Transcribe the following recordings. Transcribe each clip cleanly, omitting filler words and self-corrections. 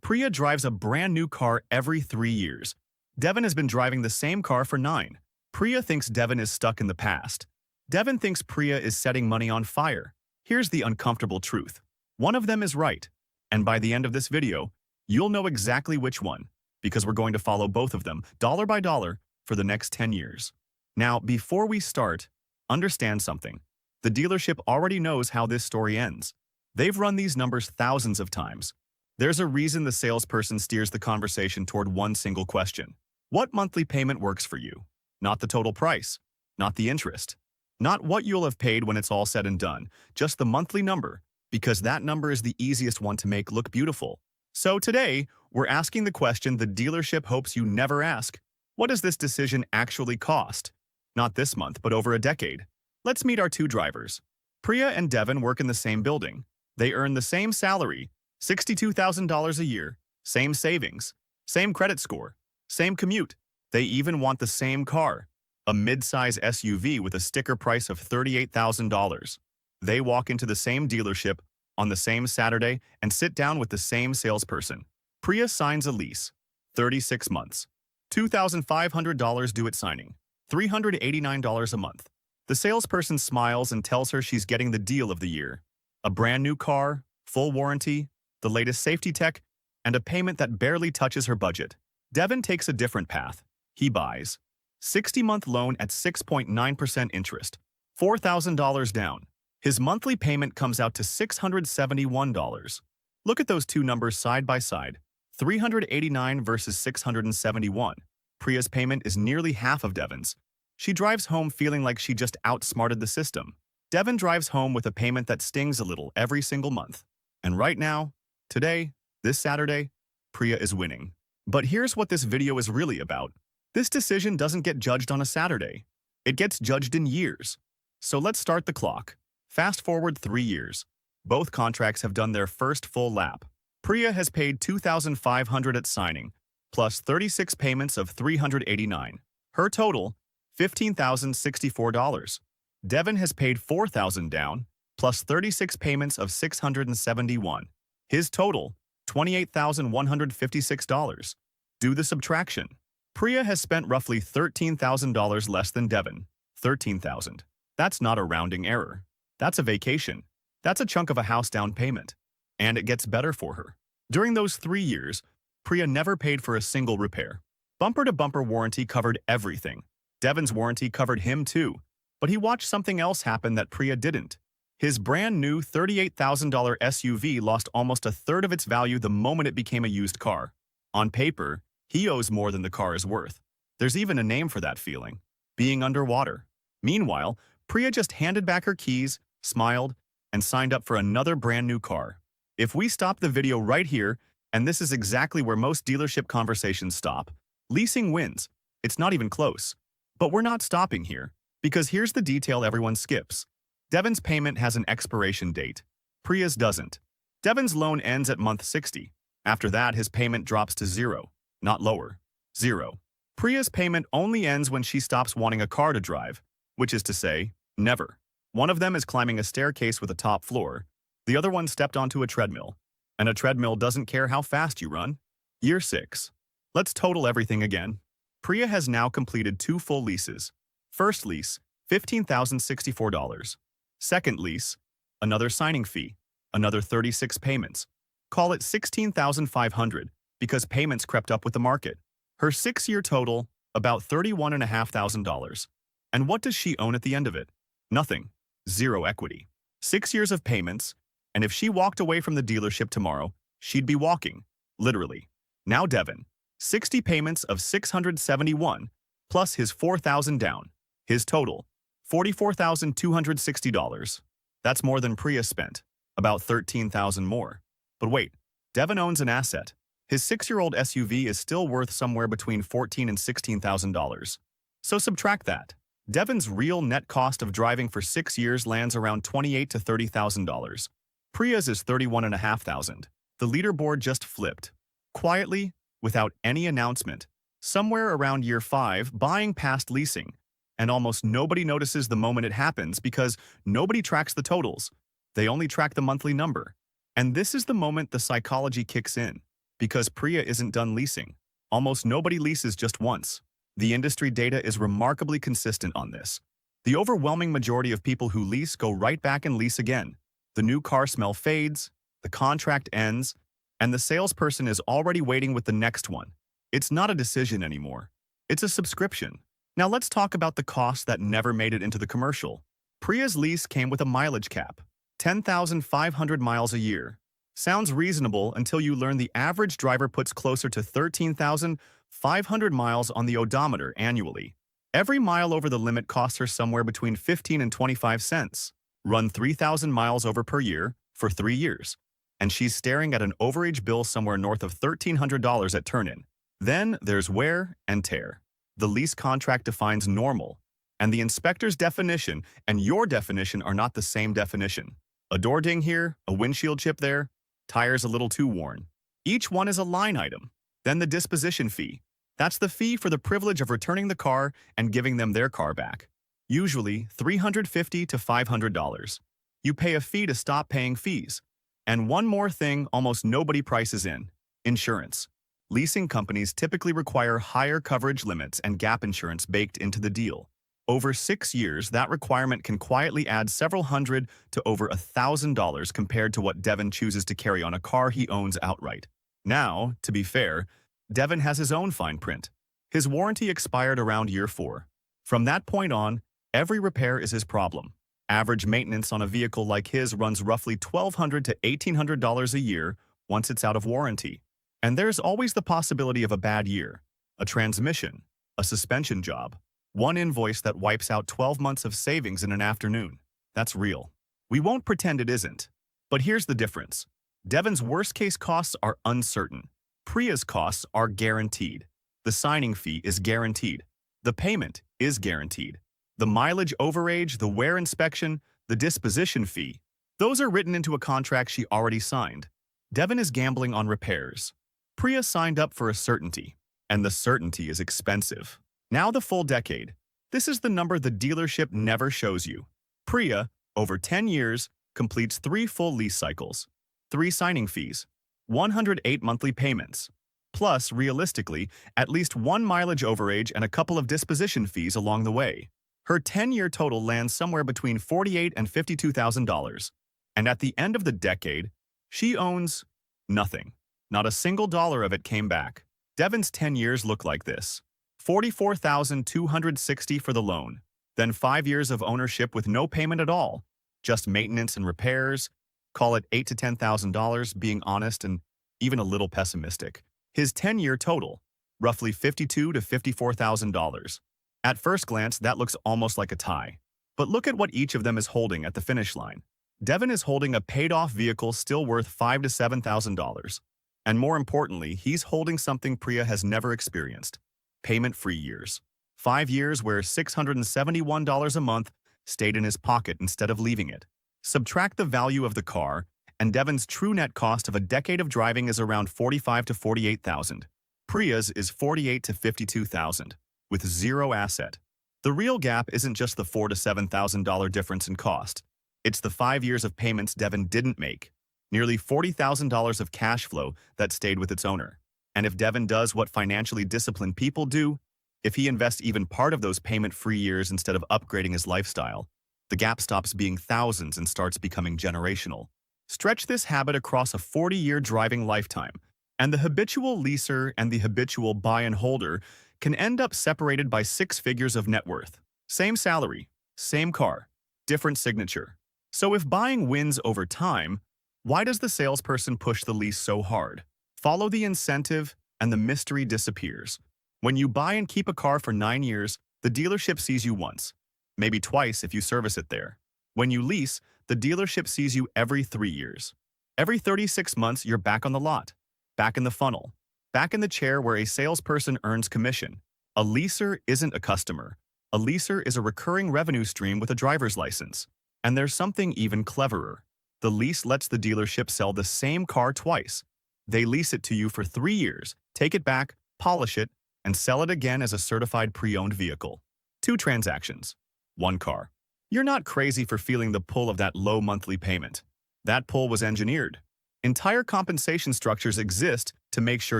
Priya drives a brand new car every 3 years. Devin has been driving the same car for 9. Priya thinks Devin is stuck in the past. Devin thinks Priya is setting money on fire. Here's the uncomfortable truth. One of them is right. And by the end of this video, you'll know exactly which one, because we're going to follow both of them, dollar by dollar, for the next 10 years. Now, before we start, understand something. The dealership already knows how this story ends. They've run these numbers thousands of times. There's a reason the salesperson steers the conversation toward one single question. What monthly payment works for you? Not the total price, not the interest, not what you'll have paid when it's all said and done, just the monthly number, because that number is the easiest one to make look beautiful. So today, we're asking the question the dealership hopes you never ask. What does this decision actually cost? Not this month, but over a decade. Let's meet our two drivers. Priya and Devin work in the same building. They earn the same salary, $62,000 a year, same savings, same credit score, same commute. They even want the same car, a mid-size SUV with a sticker price of $38,000. They walk into the same dealership on the same Saturday and sit down with the same salesperson. Priya signs a lease, 36 months, $2,500 due at signing, $389 a month. The salesperson smiles and tells her she's getting the deal of the year. A brand new car, full warranty, the latest safety tech, and a payment that barely touches her budget. Devin takes a different path. He buys 60-month loan at 6.9% interest, $4,000 down. His monthly payment comes out to $671. Look at those two numbers side by side, 389 versus 671. Priya's payment is nearly half of Devin's. She drives home feeling like she just outsmarted the system. Devin drives home with a payment that stings a little every single month. And right now, today, this Saturday, Priya is winning. But here's what this video is really about. This decision doesn't get judged on a Saturday. It gets judged in years. So let's start the clock. Fast forward 3 years. Both contracts have done their first full lap. Priya has paid $2,500 at signing, plus 36 payments of $389. Her total, $15,064. Devin has paid $4,000 down, plus 36 payments of $671. His total, $28,156. Do the subtraction. Priya has spent roughly $13,000 less than Devin. $13,000. That's not a rounding error. That's a vacation. That's a chunk of a house down payment. And it gets better for her. During those 3 years, Priya never paid for a single repair. Bumper-to-bumper warranty covered everything. Devin's warranty covered him too. But he watched something else happen that Priya didn't. His brand new $38,000 SUV lost almost a third of its value the moment it became a used car. On paper, he owes more than the car is worth. There's even a name for that feeling, being underwater. Meanwhile, Priya just handed back her keys, smiled, and signed up for another brand new car. If we stop the video right here, and this is exactly where most dealership conversations stop, leasing wins. It's not even close. But we're not stopping here, because here's the detail everyone skips. Devin's payment has an expiration date. Priya's doesn't. Devin's loan ends at month 60. After that, his payment drops to zero, not lower. Zero. Priya's payment only ends when she stops wanting a car to drive, which is to say, never. One of them is climbing a staircase with a top floor. The other one stepped onto a treadmill. And a treadmill doesn't care how fast you run. Year 6. Let's total everything again. Priya has now completed 2 full leases. First lease, $15,064. Second lease, another signing fee, another 36 payments. Call it $16,500 because payments crept up with the market. Her 6-year total, about $31,500. And what does she own at the end of it? Nothing. Zero equity. 6 years of payments, and if she walked away from the dealership tomorrow, she'd be walking, literally. Now Devin, 60 payments of $671, plus his $4,000 down. His total, $44,260. That's more than Priya spent, about $13,000 more. But wait, Devin owns an asset. His 6-year-old SUV is still worth somewhere between $14,000 and $16,000. So subtract that. Devin's real net cost of driving for 6 years lands around $28,000 to $30,000. Priya's is $31,500. The leaderboard just flipped. Quietly, without any announcement, somewhere around year 5, buying past leasing. And almost nobody notices the moment it happens because nobody tracks the totals. They only track the monthly number. And this is the moment the psychology kicks in. Because Priya isn't done leasing. Almost nobody leases just once. The industry data is remarkably consistent on this. The overwhelming majority of people who lease go right back and lease again. The new car smell fades, the contract ends, and the salesperson is already waiting with the next one. It's not a decision anymore. It's a subscription. Now let's talk about the costs that never made it into the commercial. Priya's lease came with a mileage cap, 10,500 miles a year. Sounds reasonable until you learn the average driver puts closer to 13,500 miles on the odometer annually. Every mile over the limit costs her somewhere between 15 and 25 cents. Run 3,000 miles over per year for 3 years, and she's staring at an overage bill somewhere north of $1,300 at turn-in. Then there's wear and tear. The lease contract defines normal, and the inspector's definition and your definition are not the same definition. A door ding here, a windshield chip there, tires a little too worn. Each one is a line item. Then the disposition fee. That's the fee for the privilege of returning the car and giving them their car back. Usually $350 to $500. You pay a fee to stop paying fees. And one more thing almost nobody prices in: insurance. Leasing companies typically require higher coverage limits and gap insurance baked into the deal. Over 6 years, that requirement can quietly add several hundred to over $1,000 compared to what Devin chooses to carry on a car he owns outright. Now, to be fair, Devin has his own fine print. His warranty expired around year 4. From that point on, every repair is his problem. Average maintenance on a vehicle like his runs roughly $1,200 to $1,800 a year once it's out of warranty. And there's always the possibility of a bad year, a transmission, a suspension job, one invoice that wipes out 12 months of savings in an afternoon. That's real. We won't pretend it isn't. But here's the difference. Devin's worst-case costs are uncertain. Priya's costs are guaranteed. The signing fee is guaranteed. The payment is guaranteed. The mileage overage, the wear inspection, the disposition fee, those are written into a contract she already signed. Devin is gambling on repairs. Priya signed up for a certainty, and the certainty is expensive. Now the full decade. This is the number the dealership never shows you. Priya, over 10 years, completes 3 full lease cycles, 3 signing fees, 108 monthly payments, plus, realistically, at least 1 mileage overage and a couple of disposition fees along the way. Her 10-year total lands somewhere between $48,000 and $52,000. And at the end of the decade, she owns nothing. Not a single dollar of it came back. Devin's 10 years look like this: $44,260 for the loan, then 5 years of ownership with no payment at all, just maintenance and repairs. Call it $8,000 to $10,000, being honest and even a little pessimistic. His 10-year total, roughly $52,000 to $54,000. At first glance, that looks almost like a tie. But look at what each of them is holding at the finish line. Devin is holding a paid-off vehicle still worth $5,000 to $7,000. And more importantly, he's holding something Priya has never experienced: payment-free years. 5 years where $671 a month stayed in his pocket instead of leaving it. Subtract the value of the car, and Devin's true net cost of a decade of driving is around $45,000 to $48,000. Priya's is $48,000 to $52,000, with zero asset. The real gap isn't just the $4,000 to $7,000 difference in cost. It's the 5 years of payments Devin didn't make. Nearly $40,000 of cash flow that stayed with its owner. And if Devin does what financially disciplined people do, if he invests even part of those payment-free years instead of upgrading his lifestyle, the gap stops being thousands and starts becoming generational. Stretch this habit across a 40-year driving lifetime, and the habitual leaser and the habitual buy and holder can end up separated by 6 figures of net worth. Same salary, same car, different signature. So if buying wins over time, why does the salesperson push the lease so hard? Follow the incentive, and the mystery disappears. When you buy and keep a car for 9 years, the dealership sees you once, maybe twice if you service it there. When you lease, the dealership sees you every 3 years. Every 36 months, you're back on the lot, back in the funnel, back in the chair where a salesperson earns commission. A leaser isn't a customer. A leaser is a recurring revenue stream with a driver's license. And there's something even cleverer. The lease lets the dealership sell the same car twice. They lease it to you for 3 years, take it back, polish it, and sell it again as a certified pre-owned vehicle. 2 transactions, 1 car. You're not crazy for feeling the pull of that low monthly payment. That pull was engineered. Entire compensation structures exist to make sure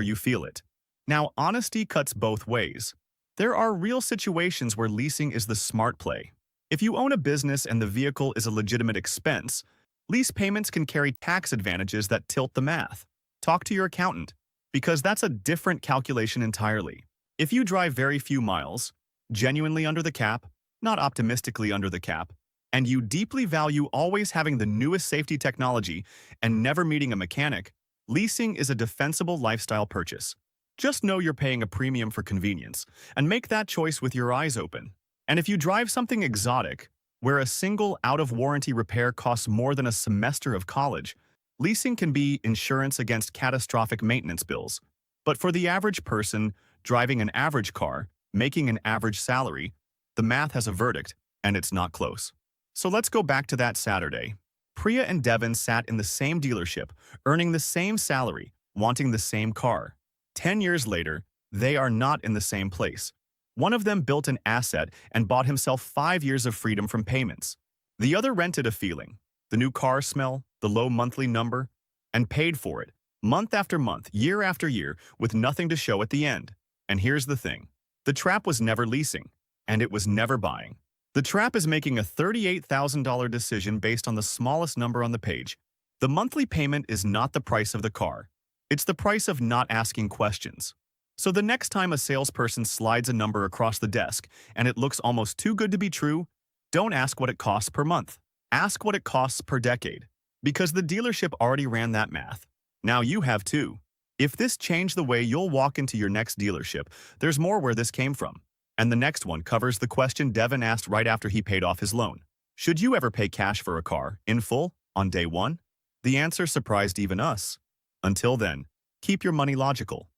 you feel it. Now, honesty cuts both ways. There are real situations where leasing is the smart play. If you own a business and the vehicle is a legitimate expense, lease payments can carry tax advantages that tilt the math. Talk to your accountant, because that's a different calculation entirely. If you drive very few miles, genuinely under the cap, not optimistically under the cap, and you deeply value always having the newest safety technology and never meeting a mechanic, leasing is a defensible lifestyle purchase. Just know you're paying a premium for convenience, and make that choice with your eyes open. And if you drive something exotic, where a single out-of-warranty repair costs more than a semester of college, leasing can be insurance against catastrophic maintenance bills. But for the average person driving an average car, making an average salary, the math has a verdict, and it's not close. So let's go back to that Saturday. Priya and Devin sat in the same dealership, earning the same salary, wanting the same car. 10 years later, they are not in the same place. One of them built an asset and bought himself 5 years of freedom from payments. The other rented a feeling, the new car smell, the low monthly number, and paid for it, month after month, year after year, with nothing to show at the end. And here's the thing. The trap was never leasing, and it was never buying. The trap is making a $38,000 decision based on the smallest number on the page. The monthly payment is not the price of the car. It's the price of not asking questions. So the next time a salesperson slides a number across the desk and it looks almost too good to be true, don't ask what it costs per month. Ask what it costs per decade. Because the dealership already ran that math. Now you have too. If this changed the way you'll walk into your next dealership, there's more where this came from. And the next one covers the question Devin asked right after he paid off his loan. Should you ever pay cash for a car, in full, on day one? The answer surprised even us. Until then, keep your money logical.